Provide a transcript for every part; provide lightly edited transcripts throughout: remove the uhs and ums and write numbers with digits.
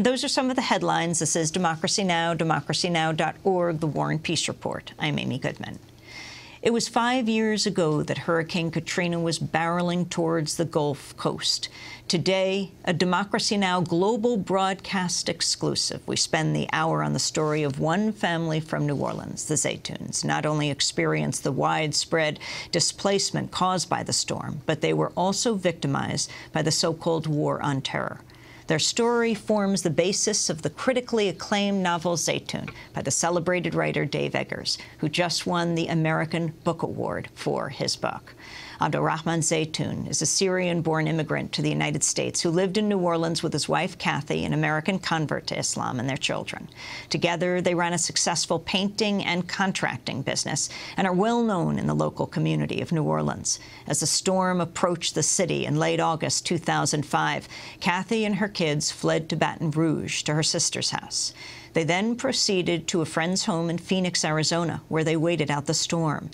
And those are some of the headlines. This is Democracy Now!, democracynow.org, The War and Peace Report. I'm Amy Goodman. It was 5 years ago that Hurricane Katrina was barreling towards the Gulf Coast. Today, a Democracy Now! Global broadcast exclusive. We spend the hour on the story of one family from New Orleans, the Zeitouns. Not only experienced the widespread displacement caused by the storm, but they were also victimized by the so-called War on Terror. Their story forms the basis of the critically acclaimed novel Zeitoun by the celebrated writer Dave Eggers, who just won the American Book Award for his book. Abdulrahman Zeitoun is a Syrian-born immigrant to the United States who lived in New Orleans with his wife, Kathy, an American convert to Islam, and their children. Together, they ran a successful painting and contracting business and are well known in the local community of New Orleans. As the storm approached the city in late August 2005, Kathy and her kids fled to Baton Rouge to her sister's house. They then proceeded to a friend's home in Phoenix, Arizona, where they waited out the storm.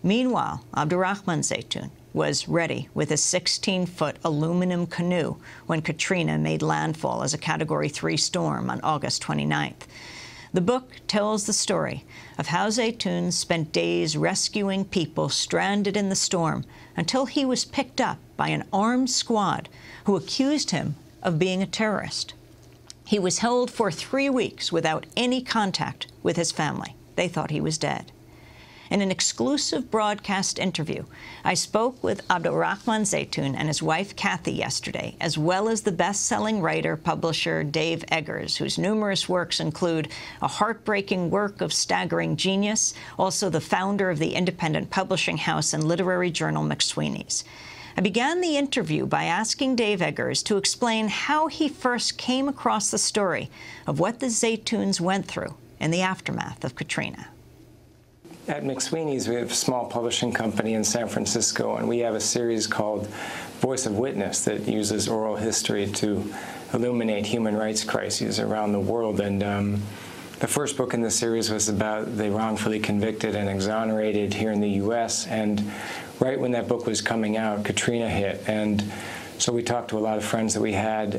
Meanwhile, Abdulrahman Zeitoun was ready with his 16-foot aluminum canoe when Katrina made landfall as a Category 3 storm on August 29th. The book tells the story of how Zeitoun spent days rescuing people stranded in the storm until he was picked up by an armed squad who accused him of being a terrorist. He was held for 3 weeks without any contact with his family. They thought he was dead. In an exclusive broadcast interview, I spoke with Abdulrahman Zeitoun and his wife Kathy yesterday, as well as the best-selling writer-publisher Dave Eggers, whose numerous works include A Heartbreaking Work of Staggering Genius, also the founder of the independent publishing house and literary journal McSweeney's. I began the interview by asking Dave Eggers to explain how he first came across the story of what the Zeitouns went through in the aftermath of Katrina. At McSweeney's, we have a small publishing company in San Francisco, and we have a series called Voice of Witness that uses oral history to illuminate human rights crises around the world. And the first book in the series was about the wrongfully convicted and exonerated here in the U.S., and right when that book was coming out, Katrina hit. And so we talked to a lot of friends that we had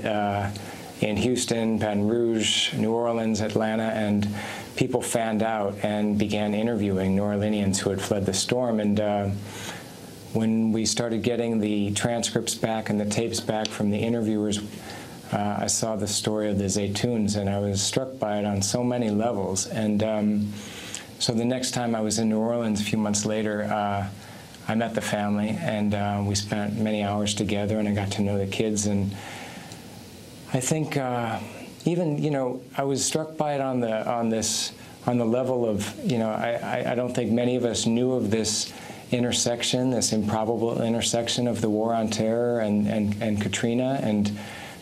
in Houston, Baton Rouge, New Orleans, Atlanta, and people fanned out and began interviewing New Orleanians who had fled the storm. And when we started getting the transcripts back and the tapes back from the interviewers, I saw the story of the Zeitouns, and I was struck by it on so many levels. And so the next time I was in New Orleans a few months later, I met the family, and we spent many hours together, and I got to know the kids. And I think even, you know, I was struck by it on the level of, you know, I don't think many of us knew of this intersection, this improbable intersection of the War on Terror and Katrina, and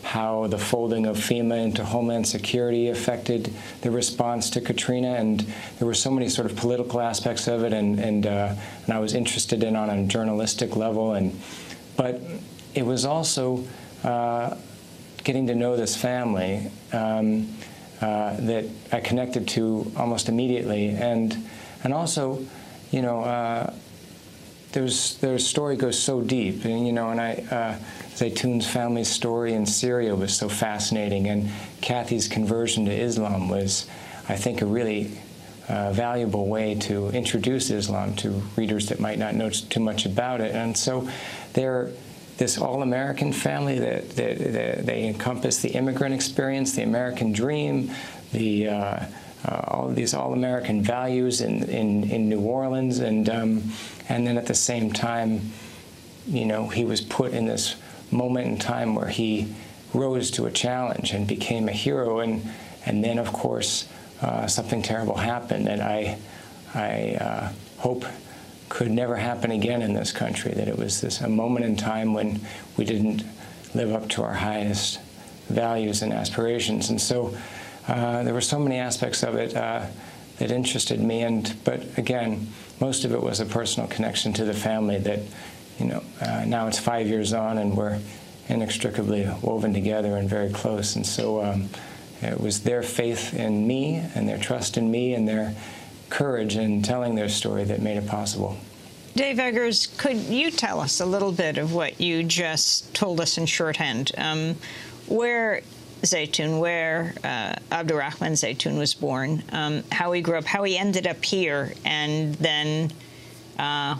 how the folding of FEMA into Homeland Security affected the response to Katrina. And there were so many sort of political aspects of it, and I was interested in on a journalistic level. But it was also getting to know this family that I connected to almost immediately, and also, you know, their story goes so deep, and you know, and Zeitoun's family's story in Syria was so fascinating, and Kathy's conversion to Islam was, I think, a really valuable way to introduce Islam to readers that might not know too much about it. And so they're this all-American family that they encompass the immigrant experience, the American dream, all of these all-American values in New Orleans, and then at the same time, you know, he was put in this moment in time where he rose to a challenge and became a hero, and then of course something terrible happened that I hope could never happen again in this country, that it was a moment in time when we didn't live up to our highest values and aspirations. And so there were so many aspects of it that interested me, but again, most of it was a personal connection to the family that, you know, now it's 5 years on and we're inextricably woven together and very close. And so it was their faith in me and their trust in me and their courage in telling their story that made it possible. Dave Eggers, could you tell us a little bit of what you just told us in shorthand, where Zeitoun, where Abdurrahman Zeitoun was born, how he grew up, how he ended up here, and then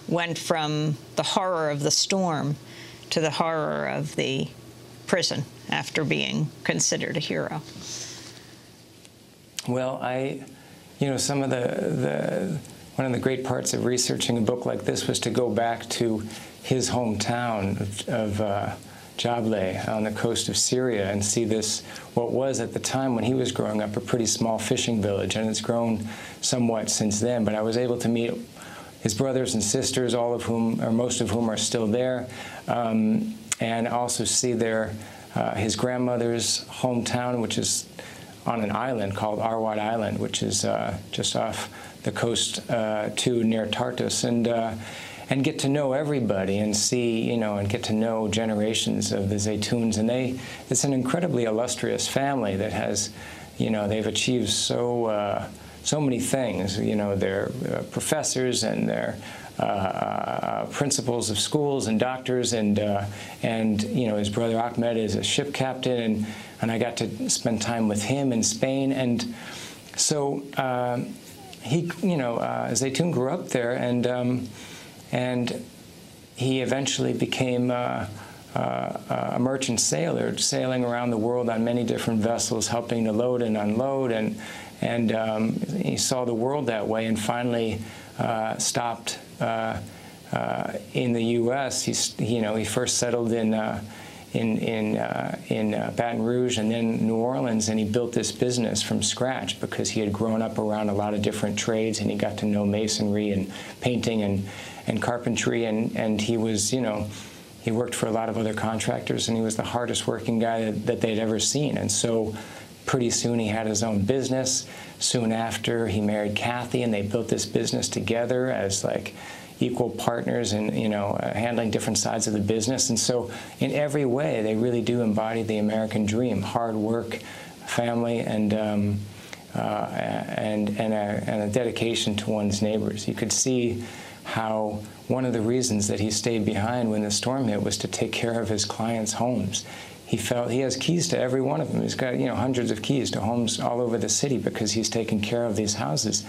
went from the horror of the storm to the horror of the prison after being considered a hero. Well, some of one of the great parts of researching a book like this was to go back to his hometown of Jableh on the coast of Syria and see this, what was at the time when he was growing up, a pretty small fishing village, and it's grown somewhat since then. But I was able to meet his brothers and sisters, all of whom, or most of whom, are still there, and also see his grandmother's hometown, which is on an island called Arwad Island, which is just off the coast near Tartus, and get to know everybody and see, and get to know generations of the Zeitouns. And it's an incredibly illustrious family that has, they've achieved so many things. They're professors, and they're principals of schools and doctors, and his brother Ahmed is a ship captain, and I got to spend time with him in Spain. And so Zeitoun grew up there, and he eventually became a merchant sailor, sailing around the world on many different vessels, helping to load and unload, and he saw the world that way, and finally stopped in the U.S. He first settled in Baton Rouge and then New Orleans, and he built this business from scratch because he had grown up around a lot of different trades, and he got to know masonry and painting and carpentry, and he was, he worked for a lot of other contractors, and he was the hardest working guy that they'd ever seen. And so pretty soon he had his own business. Soon after, he married Kathy, and they built this business together as like equal partners and, handling different sides of the business. And so in every way, they really do embody the American dream: hard work, family, and a dedication to one's neighbors. You could see how one of the reasons that he stayed behind when the storm hit was to take care of his clients' homes. He felt he has keys to every one of them. He's got, hundreds of keys to homes all over the city because he's taking care of these houses.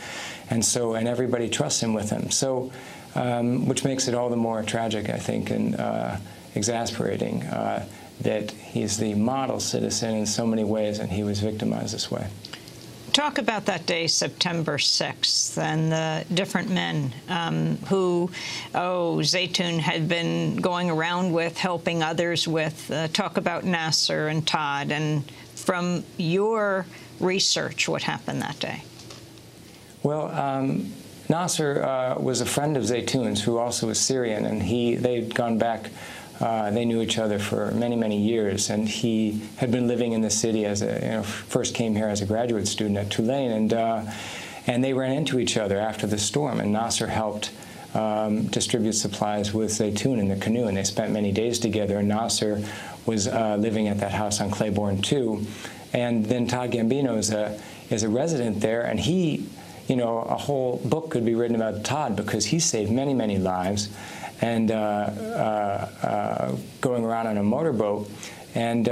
And everybody trusts him with them. So, which makes it all the more tragic, I think, and exasperating that he's the model citizen in so many ways, and he was victimized this way. Talk about that day, September 6th, and the different men who, Zeitoun had been going around with, helping others with. Talk about Nasser and Todd, and from your research, what happened that day? Well, Nasser was a friend of Zeitoun's, who also was Syrian, and they'd gone back. They knew each other for many, many years, and he had been living in the city as first came here as a graduate student at Tulane, and they ran into each other after the storm, and Nasser helped distribute supplies with Zeitoun in the canoe, and they spent many days together, and Nasser was living at that house on Claiborne too. And then Todd Gambino is a resident there, and he, a whole book could be written about Todd because he saved many, many lives, and going around on a motorboat. And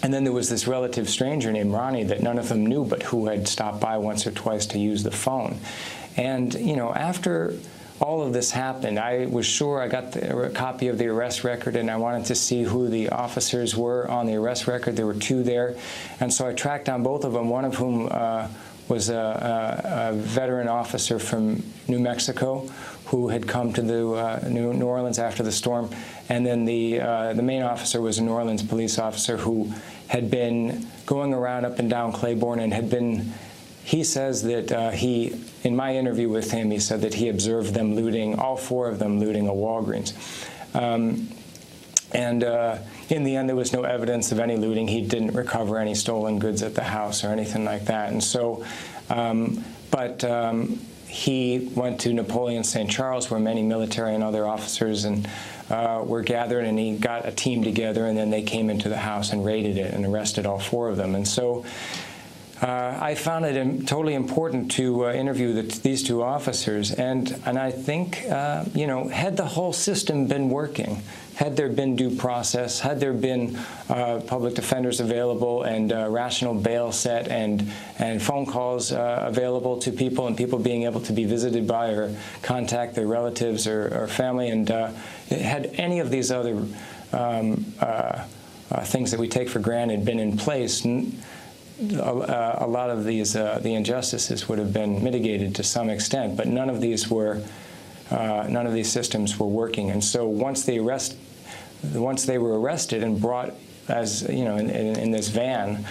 then there was this relative stranger named Ronnie that none of them knew, but who had stopped by once or twice to use the phone. And, after all of this happened, I was sure I got a copy of the arrest record, and I wanted to see who the officers were on the arrest record. There were two there. And so I tracked down both of them, one of whom was a veteran officer from New Mexico who had come to the New Orleans after the storm, and then the main officer was a New Orleans police officer who had been going around up and down Claiborne and had been. He says that in my interview with him, he said that he observed them looting, all four of them looting a Walgreens. In the end, there was no evidence of any looting. He didn't recover any stolen goods at the house or anything like that. And so, he went to Napoleon St. Charles, where many military and other officers were gathered, and he got a team together, and then they came into the house and raided it and arrested all four of them. And so I found it totally important to interview these two officers, and I think, you know, had the whole system been working, had there been due process, had there been public defenders available and rational bail set and phone calls available to people and people being able to be visited by or contact their relatives or family, and had any of these other things that we take for granted been in place, a lot of these the injustices would have been mitigated to some extent, but none of these systems were working. And so once they were arrested and brought, as you know, in this van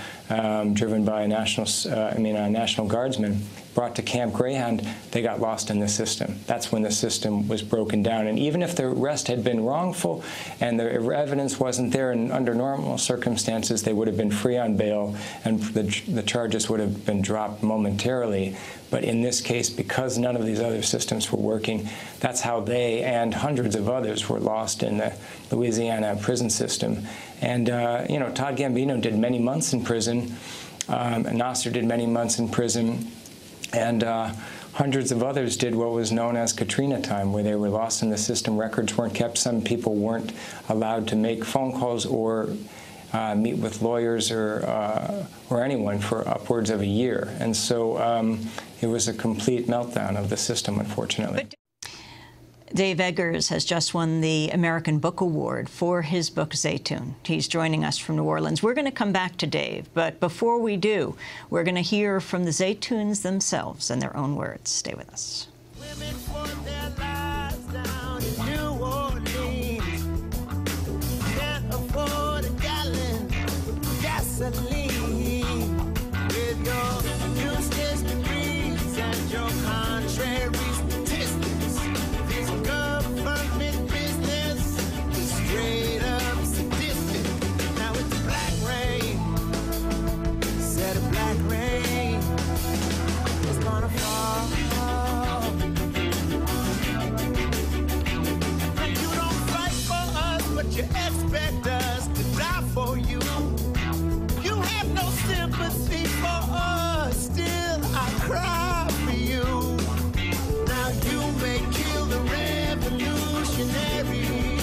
driven by a National Guardsman, brought to Camp Greyhound, they got lost in the system. That's when the system was broken down. And even if the arrest had been wrongful and the evidence wasn't there, and under normal circumstances they would have been free on bail and the charges would have been dropped momentarily. But in this case, because none of these other systems were working, that's how they and hundreds of others were lost in the Louisiana prison system. And you know, Todd Gambino did many months in prison. Nasser did many months in prison. And hundreds of others did what was known as Katrina time, where they were lost in the system. Records weren't kept. Some people weren't allowed to make phone calls or meet with lawyers or anyone for upwards of a year. And so it was a complete meltdown of the system, unfortunately. Dave Eggers has just won the American Book Award for his book, Zeitoun. He's joining us from New Orleans. We're going to come back to Dave, but before we do, we're going to hear from the Zeitouns themselves in their own words. Stay with us. Women fought their lives down in New Orleans. Can't afford a gallon of gasoline. With your useless degrees and your contrary statistics, this government business is straight up sadistic. Now it's black rain, said a black rain is gonna fall. And you don't fight for us, but you expect us to die for you. You have no sympathy for us, still I cry for you. Now you may kill the revolutionary,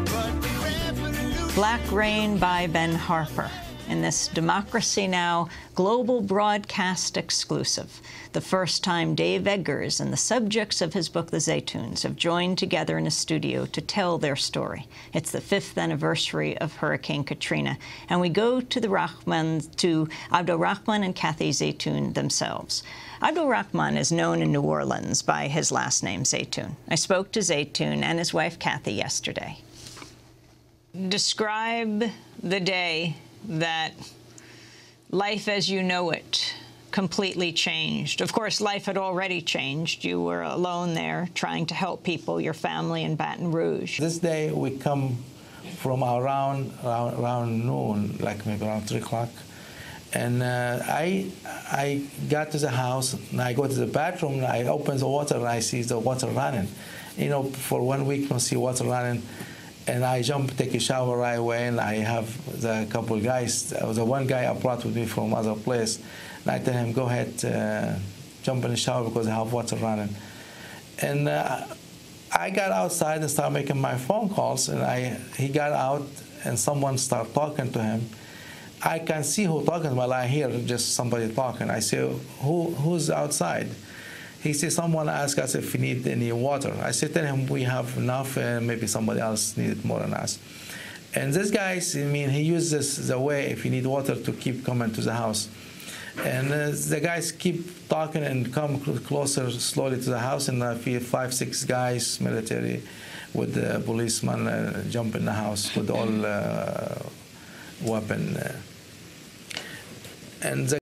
but the revolution... Black Rain by Ben Harper in this Democracy Now! Global broadcast exclusive. The first time Dave Eggers and the subjects of his book, The Zeitouns, have joined together in a studio to tell their story. It's the 5th anniversary of Hurricane Katrina, and we go to Abdul Rahman and Kathy Zeitoun themselves. Abdul Rahman is known in New Orleans by his last name, Zeitoun. I spoke to Zeitoun and his wife, Kathy, yesterday. Describe the day that life as you know it completely changed. Of course, life had already changed. You were alone there trying to help people, your family in Baton Rouge. This day we come from around noon, like maybe around 3 o'clock. And I got to the house, and I go to the bathroom, and I open the water, and I see the water running. You know, for 1 week, you don't see water running. And I jump, take a shower right away, and I have the couple guys, the one guy I brought with me from other place, and I tell him, go ahead, jump in the shower because I have water running. And I got outside and started making my phone calls, and he got out, and someone started talking to him. I can see who talking, but I hear just somebody talking. I say, who's outside? He said, someone asked us if we need any water. I said, tell him we have enough, and maybe somebody else needed more than us. And this guy, I mean, he uses the way, if you need water, to keep coming to the house. And the guys keep talking and come closer slowly to the house, and I feel 5, 6 guys, military, with the policeman jump in the house with all weapon. And the